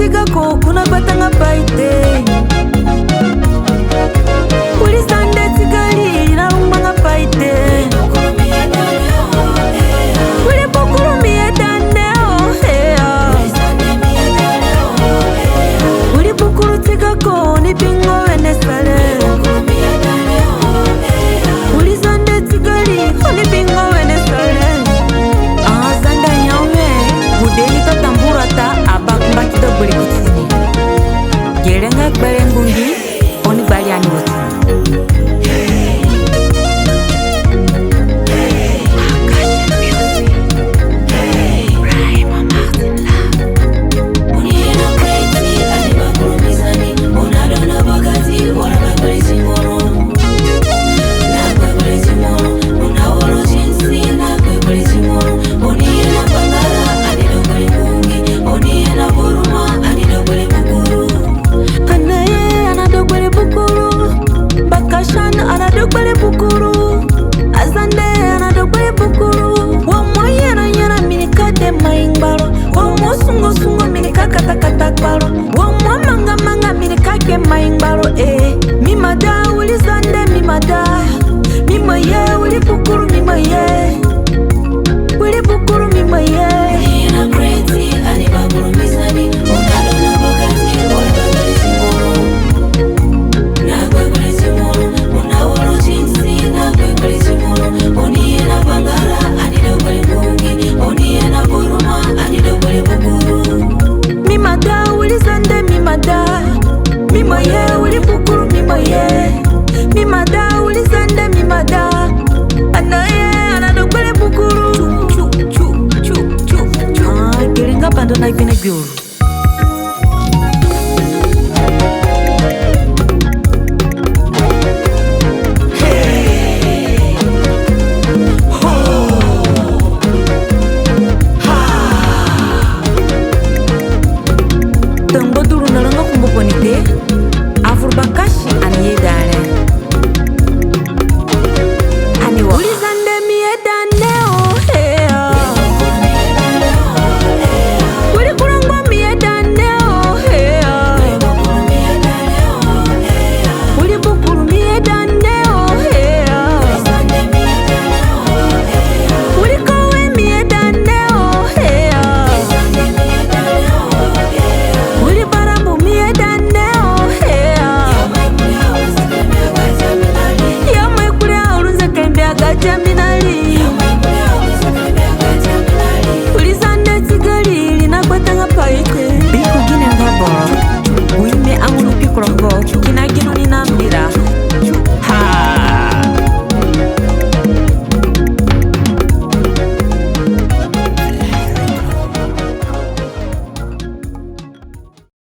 tiga ko kuna batanga paite Uli sande tigali na rumba nga paite Uli bukuru miye dande Uli bukuru tiga ko ni bingo wene sale Uli sande tigali ko ni bingo wene sale Sande nyame Budeli ka tambura ta abak mbaki do buli kutini Gerenga kbere ngungi Oni bali ani wotini Mimada uli zande mimada Mima ye uli bukuru mima ye Uli bukuru mima ye Nina kreti ani bakuru mizani Onalo na bakati wala bakari simoro Na kwekuli simoro Unawolo jinsi na kwekuli simoro Oniye na bangara ani dokuli mungi Oniye na buruma ani dokuli bukuru Mimada uli zande mimada Mima ye uli bukuru mima ye Mimada uli zande mimada Anaye anadokwele bukuru Gerenga bando na ipene gyuru Tengbo duru nalanga kumbo ponite Afur bakashi aniye dane